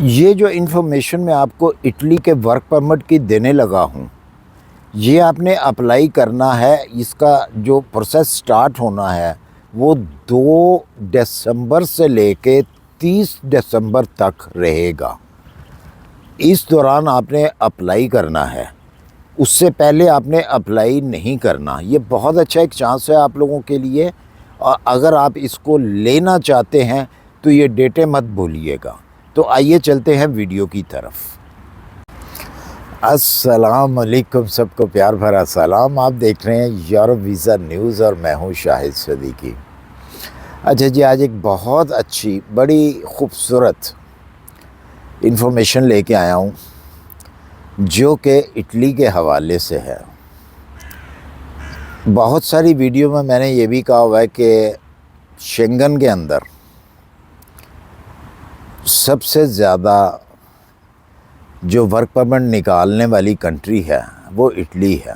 ये जो इन्फॉर्मेशन मैं आपको इटली के वर्क परमिट की देने लगा हूँ, ये आपने अप्लाई करना है। इसका जो प्रोसेस स्टार्ट होना है वो 2 दिसंबर से लेके 30 दिसंबर तक रहेगा। इस दौरान आपने अप्लाई करना है, उससे पहले आपने अप्लाई नहीं करना। ये बहुत अच्छा एक चांस है आप लोगों के लिए, और अगर आप इसको लेना चाहते हैं तो ये डेटें मत भूलिएगा। तो आइए चलते हैं वीडियो की तरफ। अस्सलाम वालेकुम, सबको प्यार भरा सलाम। आप देख रहे हैं यूरोप वीज़ा न्यूज़ और मैं हूं शाहिद सदीकी। अच्छा जी, आज एक बहुत अच्छी बड़ी ख़ूबसूरत इन्फॉर्मेशन लेके आया हूं जो कि इटली के हवाले से है। बहुत सारी वीडियो में मैंने ये भी कहा हुआ है कि शेंगन के अंदर सबसे ज़्यादा जो वर्क परमिट निकालने वाली कंट्री है वो इटली है,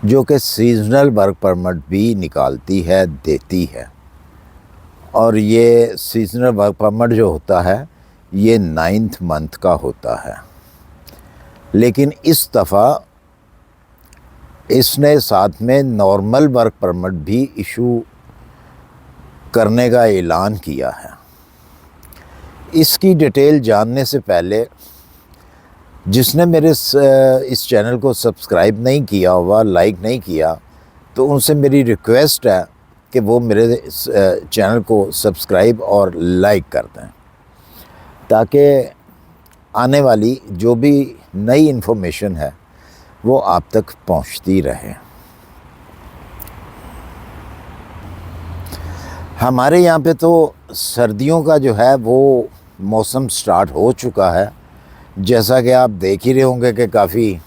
जो कि सीजनल वर्क परमिट भी निकालती है, देती है। और ये सीजनल वर्क परमिट जो होता है ये 9th मंथ का होता है, लेकिन इस दफ़ा इसने साथ में नॉर्मल वर्क परमिट भी इशू करने का ऐलान किया है। इसकी डिटेल जानने से पहले जिसने मेरे इस चैनल को सब्सक्राइब नहीं किया हुआ, लाइक नहीं किया, तो उनसे मेरी रिक्वेस्ट है कि वो मेरे इस चैनल को सब्सक्राइब और लाइक कर दें, ताकि आने वाली जो भी नई इन्फॉर्मेशन है वो आप तक पहुंचती रहे। हमारे यहाँ पे तो सर्दियों का जो है वो मौसम स्टार्ट हो चुका है। जैसा कि आप देख ही रहे होंगे कि काफ़ी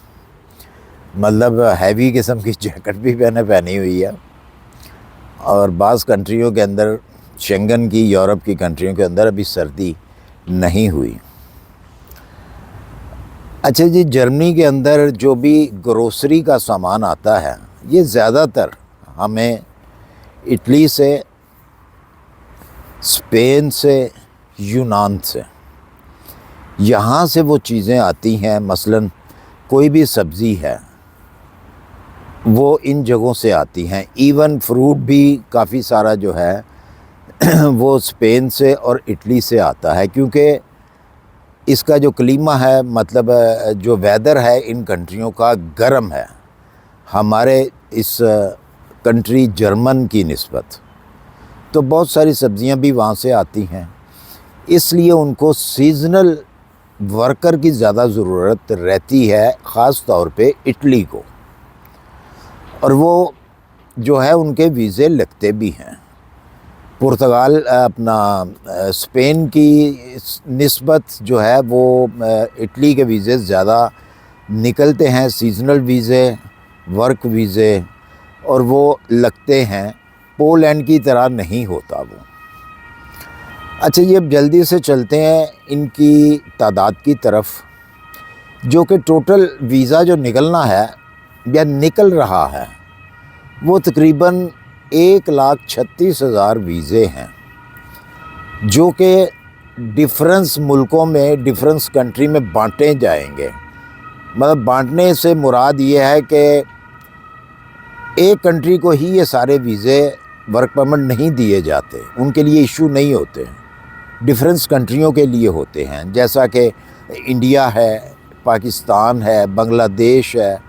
मतलब हैवी किस्म की जैकेट भी पहनी हुई है। और बाज़ कंट्रियों के अंदर, शेंगन की, यूरोप की कंट्रियों के अंदर अभी सर्दी नहीं हुई। अच्छा जी, जर्मनी के अंदर जो भी ग्रोसरी का सामान आता है ये ज़्यादातर हमें इटली से, स्पेन से, यूनान से, यहाँ से वो चीज़ें आती हैं। मसलन कोई भी सब्ज़ी है वो इन जगहों से आती हैं। इवन फ्रूट भी काफ़ी सारा जो है वो स्पेन से और इटली से आता है, क्योंकि इसका जो क्लीमा है, मतलब जो वेदर है इन कंट्रियों का गर्म है हमारे इस कंट्री जर्मन की निस्बत। तो बहुत सारी सब्ज़ियां भी वहाँ से आती हैं, इसलिए उनको सीज़नल वर्कर की ज़्यादा ज़रूरत रहती है, ख़ास तौर पे इटली को। और वो जो है उनके वीज़े लगते भी हैं। पुर्तगाल अपना स्पेन की निस्बत जो है वो इटली के वीज़े ज़्यादा निकलते हैं, सीज़नल वीज़े, वर्क वीज़े, और वो लगते हैं। पोलैंड की तरह नहीं होता वो। अच्छा, ये अब जल्दी से चलते हैं इनकी तादाद की तरफ। जो कि टोटल वीज़ा जो निकलना है या निकल रहा है वो तकरीबन 1,36,000 वीज़े हैं, जो कि डिफरेंस मुल्कों में, डिफरेंस कंट्री में बांटे जाएंगे। मतलब बांटने से मुराद ये है कि एक कंट्री को ही ये सारे वीज़े, वर्क परमिट नहीं दिए जाते, उनके लिए इशू नहीं होते, डिफरेंस कंट्रियों के लिए होते हैं। जैसा कि इंडिया है, पाकिस्तान है, बांग्लादेश है,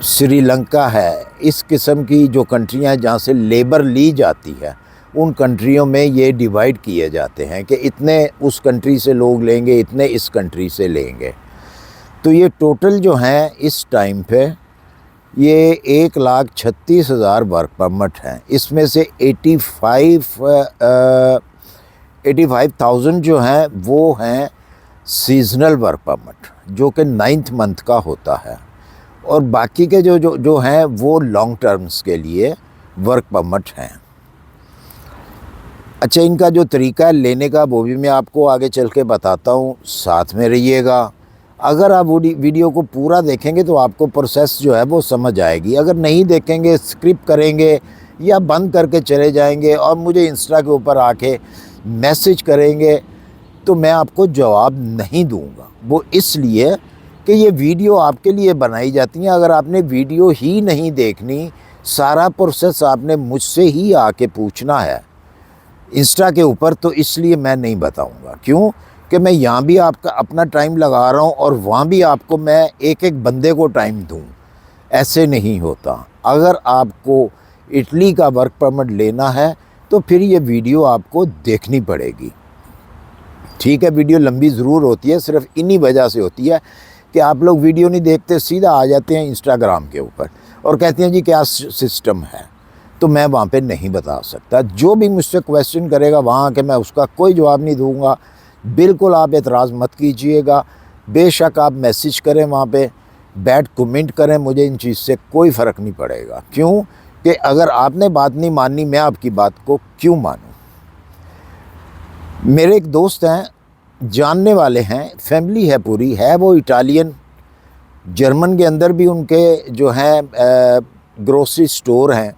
श्रीलंका है। इस किस्म की जो कंट्रियां हैं जहाँ से लेबर ली जाती है, उन कंट्रियों में ये डिवाइड किए जाते हैं कि इतने उस कंट्री से लोग लेंगे, इतने इस कंट्री से लेंगे। तो ये टोटल जो हैं इस टाइम पे ये 1,36,000 वर्क परमिट हैं। इसमें से 85,000 जो हैं वो हैं सीजनल वर्क परमिट, जो कि 9th मंथ का होता है। और बाकी के जो हैं वो लॉन्ग टर्म्स के लिए वर्क परमिट हैं। अच्छा, इनका जो तरीका है लेने का वो भी मैं आपको आगे चल के बताता हूँ, साथ में रहिएगा। अगर आप वीडियो को पूरा देखेंगे तो आपको प्रोसेस जो है वो समझ आएगी। अगर नहीं देखेंगे, स्किप करेंगे या बंद करके चले जाएंगे और मुझे इंस्टा के ऊपर आके मैसेज करेंगे तो मैं आपको जवाब नहीं दूंगा। वो इसलिए कि ये वीडियो आपके लिए बनाई जाती है। अगर आपने वीडियो ही नहीं देखनी, सारा प्रोसेस आपने मुझसे ही आके पूछना है इंस्टा के ऊपर, तो इसलिए मैं नहीं बताऊंगा। क्यों कि मैं यहाँ भी आपका अपना टाइम लगा रहा हूँ और वहाँ भी आपको मैं एक एक बंदे को टाइम दूँ, ऐसे नहीं होता। अगर आपको इटली का वर्क परमिट लेना है तो फिर ये वीडियो आपको देखनी पड़ेगी। ठीक है, वीडियो लंबी ज़रूर होती है, सिर्फ इन्हीं वजह से होती है कि आप लोग वीडियो नहीं देखते, सीधा आ जाते हैं इंस्टाग्राम के ऊपर और कहते हैं जी क्या सिस्टम है। तो मैं वहाँ पे नहीं बता सकता। जो भी मुझसे क्वेश्चन करेगा वहाँ के मैं उसका कोई जवाब नहीं दूँगा। बिल्कुल आप एतराज़ मत कीजिएगा। बेशक आप मैसेज करें, वहाँ पे बैड कमेंट करें, मुझे इन चीज़ से कोई फ़र्क नहीं पड़ेगा। क्यों कि अगर आपने बात नहीं माननी, मैं आपकी बात को क्यों मानूं। मेरे एक दोस्त हैं, जानने वाले हैं, फैमिली है पूरी, है वो इटालियन। जर्मन के अंदर भी उनके जो हैं ग्रोसरी स्टोर हैं।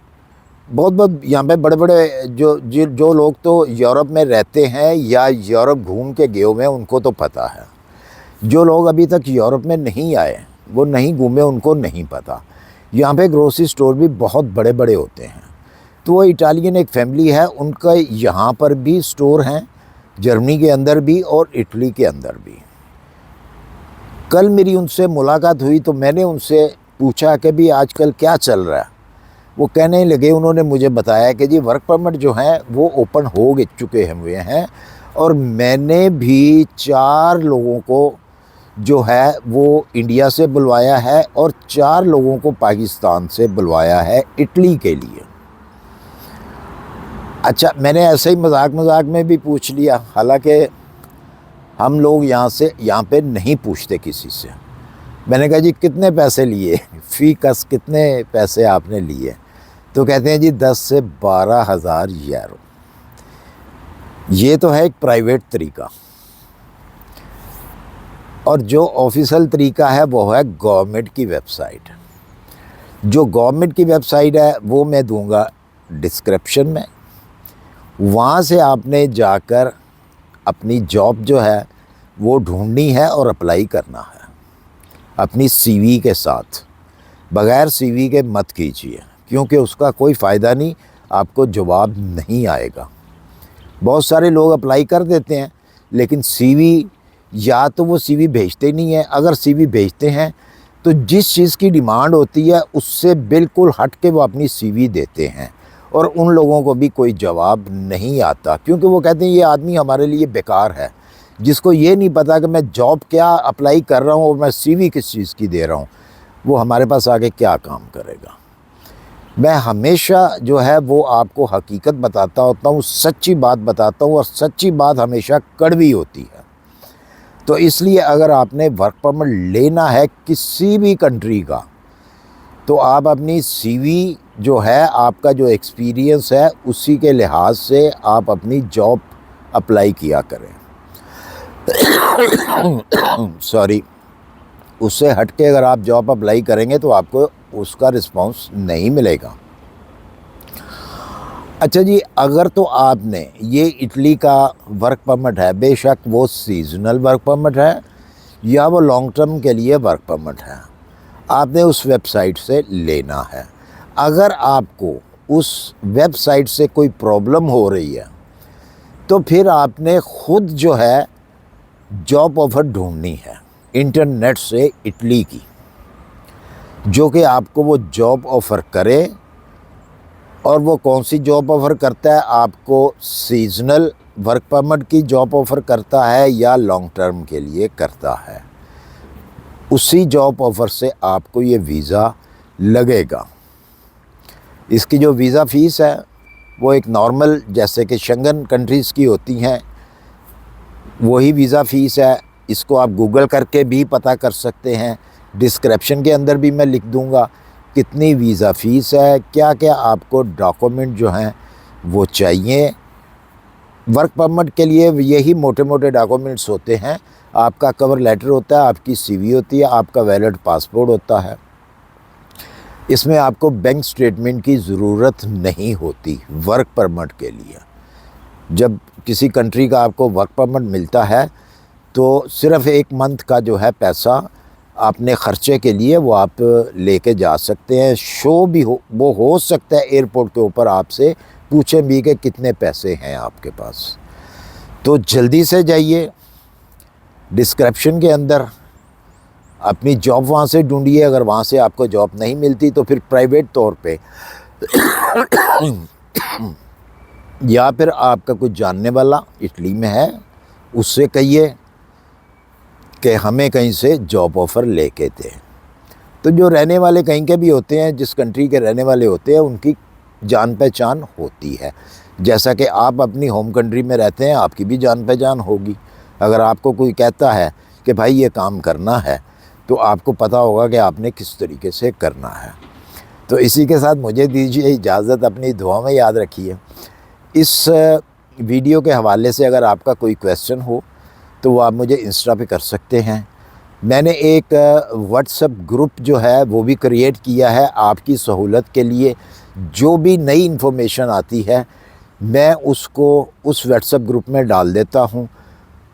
बहुत यहाँ पे बड़े बड़े जो लोग तो यूरोप में रहते हैं या यूरोप घूम के गए हुए हैं उनको तो पता है। जो लोग अभी तक यूरोप में नहीं आए, वो नहीं घूमे, उनको नहीं पता। यहाँ पे ग्रोसरी स्टोर भी बहुत बड़े बड़े होते हैं। तो वो इटालियन एक फैमिली है, उनका यहाँ पर भी स्टोर हैं, जर्मनी के अंदर भी और इटली के अंदर भी। कल मेरी उनसे मुलाकात हुई तो मैंने उनसे पूछा कि भी आजकल क्या चल रहा है। वो कहने लगे, उन्होंने मुझे बताया कि जी वर्क परमिट जो हैं वो ओपन हो चुके हुए हैं और मैंने भी 4 लोगों को जो है वो इंडिया से बुलवाया है और 4 लोगों को पाकिस्तान से बुलवाया है इटली के लिए। अच्छा, मैंने ऐसे ही मजाक में भी पूछ लिया, हालांकि हम लोग यहाँ पे नहीं पूछते किसी से। मैंने कहा जी कितने पैसे लिए, फ़ी कस कितने पैसे आपने लिए? तो कहते हैं जी 10 से 12 हज़ार यूरो। ये तो है एक प्राइवेट तरीका, और जो ऑफिशियल तरीका है वो है गवर्नमेंट की वेबसाइट। जो गवर्नमेंट की वेबसाइट है वो मैं दूंगा डिस्क्रिप्शन में। वहाँ से आपने जाकर अपनी जॉब जो है वो ढूंढनी है और अप्लाई करना है अपनी सीवी के साथ। बग़ैर सीवी के मत कीजिए, क्योंकि उसका कोई फ़ायदा नहीं, आपको जवाब नहीं आएगा। बहुत सारे लोग अप्लाई कर देते हैं लेकिन सीवी, या तो वो सीवी भेजते नहीं हैं, अगर सीवी भेजते हैं तो जिस चीज़ की डिमांड होती है उससे बिल्कुल हट के वो अपनी सीवी देते हैं और उन लोगों को भी कोई जवाब नहीं आता, क्योंकि वो कहते हैं ये आदमी हमारे लिए बेकार है। जिसको ये नहीं पता कि मैं जॉब क्या अप्लाई कर रहा हूँ और मैं सीवी किस चीज़ की दे रहा हूँ, वो हमारे पास आके क्या काम करेगा। मैं हमेशा जो है वो आपको हकीकत बताता होता हूँ, सच्ची बात बताता हूँ, और सच्ची बात हमेशा कड़वी होती है। तो इसलिए अगर आपने वर्क परमिट लेना है किसी भी कंट्री का, तो आप अपनी सीवी जो है, आपका जो एक्सपीरियंस है, उसी के लिहाज से आप अपनी जॉब अप्लाई किया करें। सॉरी, उससे हट के अगर आप जॉब अप्लाई करेंगे तो आपको उसका रिस्पांस नहीं मिलेगा। अच्छा जी, अगर तो आपने ये इटली का वर्क परमिट है, बेशक वो सीजनल वर्क परमिट है या वो लॉन्ग टर्म के लिए वर्क परमिट है, आपने उस वेबसाइट से लेना है। अगर आपको उस वेबसाइट से कोई प्रॉब्लम हो रही है तो फिर आपने ख़ुद जो है जॉब ऑफ़र ढूंढनी है इंटरनेट से इटली की, जो कि आपको वो जॉब ऑफ़र करे। और वो कौन सी जॉब ऑफ़र करता है, आपको सीजनल वर्क परमिट की जॉब ऑफ़र करता है या लॉन्ग टर्म के लिए करता है, उसी जॉब ऑफ़र से आपको ये वीज़ा लगेगा। इसकी जो वीज़ा फ़ीस है वो एक नॉर्मल, जैसे कि शेंगन कंट्रीज़ की होती हैं, वही वीज़ा फ़ीस है। इसको आप गूगल करके भी पता कर सकते हैं, डिस्क्रिप्शन के अंदर भी मैं लिख दूंगा कितनी वीज़ा फ़ीस है, क्या क्या आपको डॉक्यूमेंट जो हैं वो चाहिए। वर्क परमिट के लिए यही मोटे मोटे डॉक्यूमेंट्स होते हैं। आपका कवर लेटर होता है, आपकी सीवी होती है, आपका वैलिड पासपोर्ट होता है। इसमें आपको बैंक स्टेटमेंट की ज़रूरत नहीं होती वर्क परमिट के लिए। जब किसी कंट्री का आपको वर्क परमिट मिलता है तो सिर्फ़ 1 मंथ का जो है पैसा अपने ख़र्चे के लिए वो आप लेके जा सकते हैं। शो भी हो सकता है एयरपोर्ट के ऊपर आपसे पूछें भी कि कितने पैसे हैं आपके पास। तो जल्दी से जाइए, डिस्क्रिप्शन के अंदर अपनी जॉब वहाँ से ढूंढिए। अगर वहाँ से आपको जॉब नहीं मिलती तो फिर प्राइवेट तौर पे या फिर आपका कुछ जानने वाला इटली में है उससे कहिए कि हमें कहीं से जॉब ऑफ़र लेके दें। तो जो रहने वाले कहीं के भी होते हैं, जिस कंट्री के रहने वाले होते हैं, उनकी जान पहचान होती है। जैसा कि आप अपनी होम कंट्री में रहते हैं, आपकी भी जान पहचान होगी। अगर आपको कोई कहता है कि भाई ये काम करना है तो आपको पता होगा कि आपने किस तरीके से करना है। तो इसी के साथ मुझे दीजिए इजाज़त, अपनी दुआ में याद रखिए। इस वीडियो के हवाले से अगर आपका कोई क्वेश्चन हो तो वो आप मुझे इंस्टा पे कर सकते हैं। मैंने एक व्हाट्सएप ग्रुप जो है वो भी क्रिएट किया है आपकी सहूलत के लिए। जो भी नई इन्फॉर्मेशन आती है मैं उसको उस व्हाट्सएप ग्रुप में डाल देता हूँ।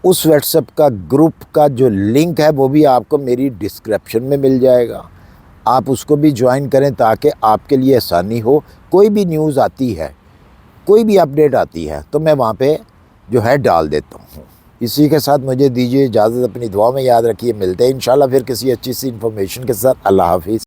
उस व्हाट्सएप का ग्रुप का जो लिंक है वो भी आपको मेरी डिस्क्रिप्शन में मिल जाएगा। आप उसको भी ज्वाइन करें ताकि आपके लिए आसानी हो। कोई भी न्यूज़ आती है, कोई भी अपडेट आती है तो मैं वहाँ पे जो है डाल देता हूँ। इसी के साथ मुझे दीजिए इजाज़त, अपनी दुआ में याद रखिए। मिलते हैं इंशाल्लाह फिर किसी अच्छी सी इन्फॉर्मेशन के साथ। अल्लाह हाफ़िज़।